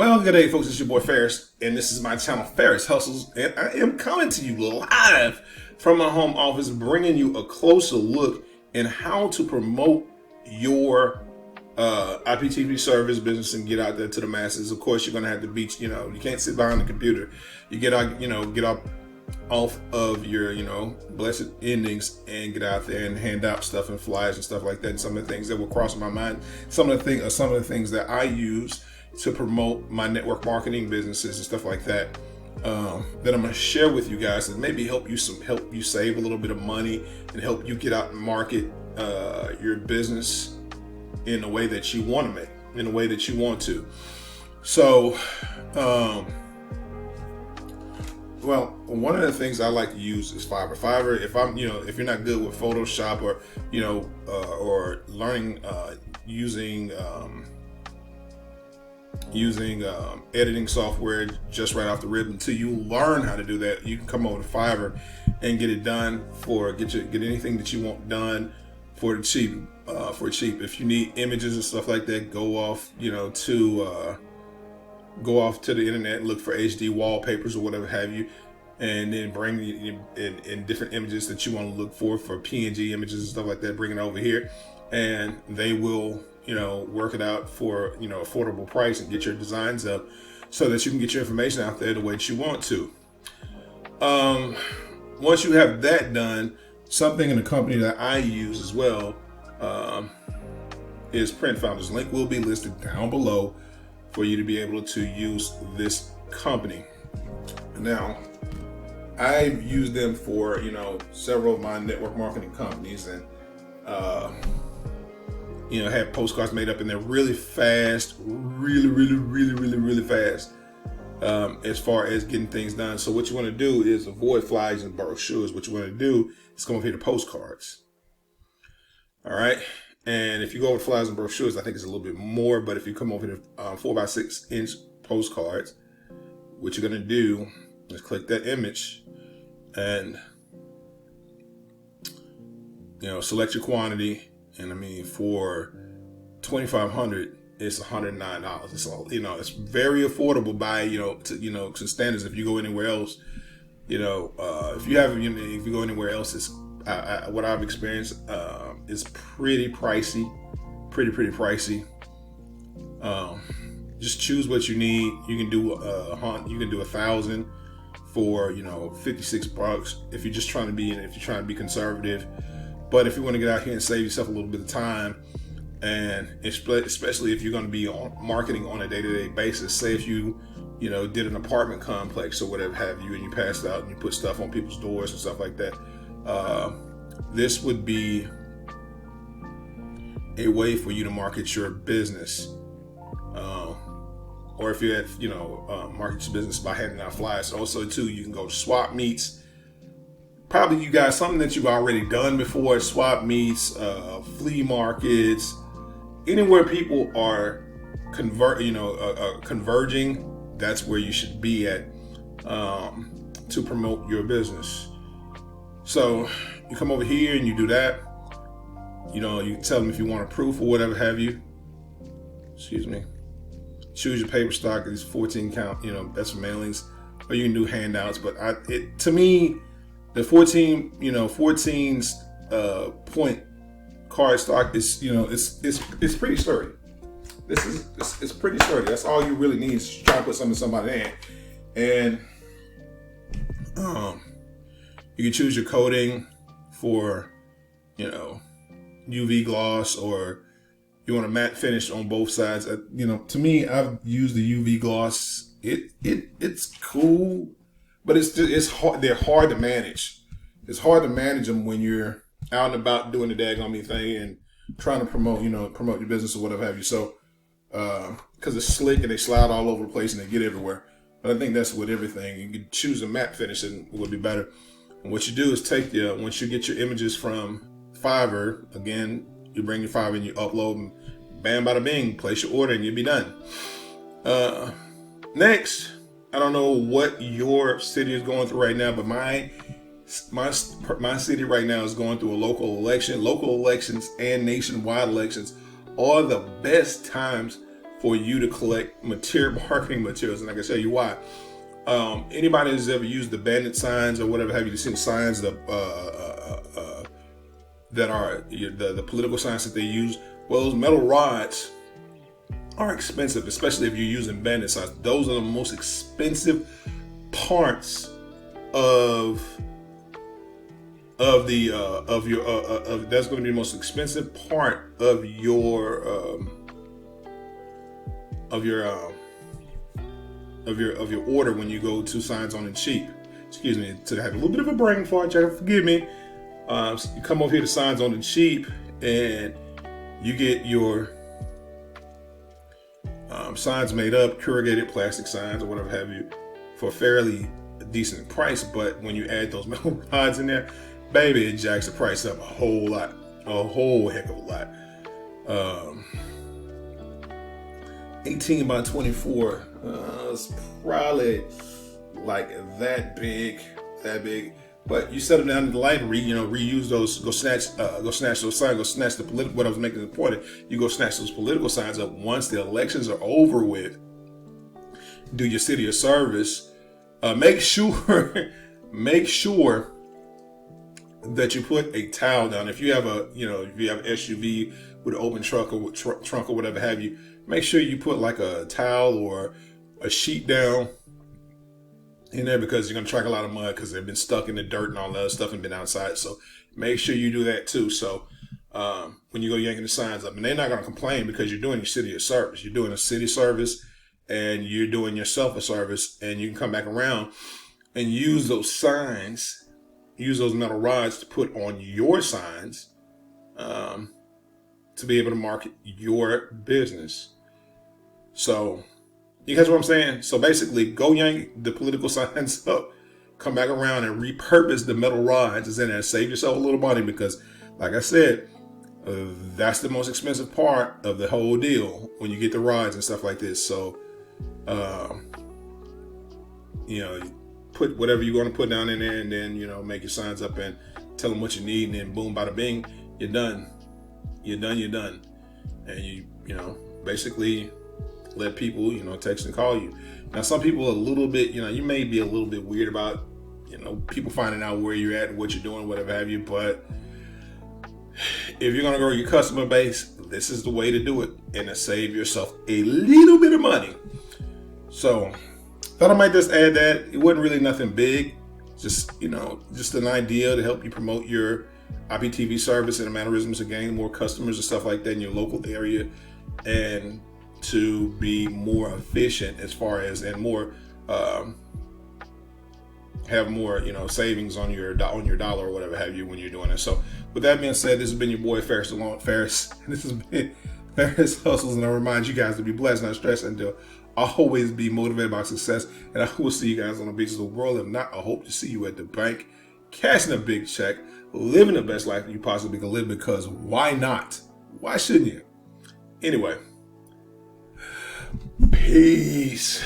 Well, good day, folks. It's your boy Ferris, and this is my channel, Ferris Hustles, and I am coming to you live from my home office, bringing you a closer look in how to promote your Iptv service business and get out there to the masses. Of course, you're gonna have to beat. You can't sit behind the computer. You get out, get up off of your, blessed endings and get out there and hand out stuff and flyers and stuff like that. And some of the things that will cross my mind, some of the things that I use to promote my network marketing businesses and stuff like that, that I'm going to share with you guys that maybe help you save a little bit of money and help you get out and market your business in a way that you want to make, in a way that you want to. So, well, one of the things I like to use is Fiverr. Fiverr, if you're not good with Photoshop or learning using editing software just right off the rib, until you learn how to do that, you can come over to Fiverr and get it done get anything that you want done for cheap. If you need images and stuff like that, go off to the internet and look for HD wallpapers or whatever have you, and then bring in different images that you want to look for PNG images and stuff like that. Bring it over here, and they will work it out for affordable price and get your designs up so that you can get your information out there the way that you want to. Once you have that done, something in the company that I use as well is Printfounders. Link will be listed down below for you to be able to use this company. Now, I've used them for several of my network marketing companies, and have postcards made up, and they're really fast, really fast as far as getting things done. So what you want to do is avoid flyers and brochures. What you want to do is come over here to postcards. All right. And if you go with flyers and brochures, I think it's a little bit more, but if you come over to 4x6 inch postcards, what you're going to do is click that image and select your quantity. And for $2,500, it's $109. It's very affordable by to standards. If you go anywhere else, if you go anywhere else, it's what I've experienced is pretty pricey, pretty pricey. Just choose what you need. You can do 1,000 for $56 if you're just trying to be conservative. But if you want to get out here and save yourself a little bit of time, and especially if you're going to be marketing on a day-to-day basis, say if you did an apartment complex or whatever have you, and you passed out and you put stuff on people's doors and stuff like that, this would be a way for you to market your business. Or if you had market your business by handing out flyers. Also too, you can go to swap meets. Probably you guys, something that you've already done before, swap meets, flea markets, anywhere people are converging, that's where you should be at to promote your business. So you come over here and you do that. You tell them if you want a proof or whatever have you. Excuse me. Choose your paper stock. It's 14 count, that's for mailings, or you can do handouts. But to me, the 14's point card stock is, it's pretty sturdy. It's pretty sturdy. That's all you really need is to try to put something in somebody's hand. And you can choose your coating for, UV gloss, or you want a matte finish on both sides. To me, I've used the UV gloss. It's cool. But it's hard. They're hard to manage. It's hard to manage them when you're out and about doing the daggone thing and trying to promote your business or whatever have you. So, because it's slick and they slide all over the place and they get everywhere. But I think that's with everything. You can choose a matte finish and it would be better. And what you do is once you get your images from Fiverr, again, you bring your Fiverr and you upload them. Bam, bada bing, place your order and you'll be done. Next. I don't know what your city is going through right now, but my city right now is going through a local election. Local elections and nationwide elections are the best times for you to collect marketing materials. And I can tell you why. Anybody who's ever used the bandit signs or whatever have you seen signs that are the political signs that they use? Well, those metal rods are expensive, especially if you're using bandit signs. Those are the most expensive parts of that's going to be the most expensive part of your order when you go to Signs On and Cheap. Excuse me, to have a little bit of a brain fart, y'all forgive me. You come over here to Signs On and Cheap, and you get your signs made up, corrugated plastic signs or whatever have you, for a fairly decent price. But when you add those metal rods in there, baby, it jacks the price up a whole lot, a whole heck of a lot. 18 by 24, it's probably like that big. But you set them down in the light and reuse those. Go snatch those signs. Go snatch the political. What I was making the point. You go snatch those political signs up once the elections are over with. Do your city a service. Make sure that you put a towel down. If you have an SUV with an open trunk or whatever have you, make sure you put like a towel or a sheet down in there, because you're going to track a lot of mud because they've been stuck in the dirt and all that other stuff and been outside. So make sure you do that too. So when you go yanking the signs up, and they're not going to complain because you're doing your city a service. You're doing a city service and you're doing yourself a service, and you can come back around and use those signs, use those metal rods to put on your signs to be able to market your business. So you catch what I'm saying? So basically, go yank the political signs up, come back around and repurpose the metal rods that's in there. Save yourself a little money, because, like I said, that's the most expensive part of the whole deal when you get the rods and stuff like this. So, put whatever you're going to put down in there, and then, make your signs up and tell them what you need, and then boom, bada bing, you're done. You're done. And you basically let people, text and call you. Now, some people are a little bit, you may be a little bit weird about, people finding out where you're at and what you're doing, whatever have you. But if you're going to grow your customer base, this is the way to do it, and to save yourself a little bit of money. So thought I might just add that. It wasn't really nothing big. Just an idea to help you promote your Iptv service and the mannerisms to gain more customers and stuff like that in your local area, and to be more efficient as far as, and more have more savings on your dollar or whatever have you when you're doing it. So with that being said, this has been your boy Ferris. This has been Ferris Hustles, and I remind you guys to be blessed, not stressed, and to always be motivated by success. And I will see you guys on the beaches of the world. If not, I hope to see you at the bank, cashing a big check, living the best life you possibly can live, because why not? Why shouldn't you? Anyway, peace.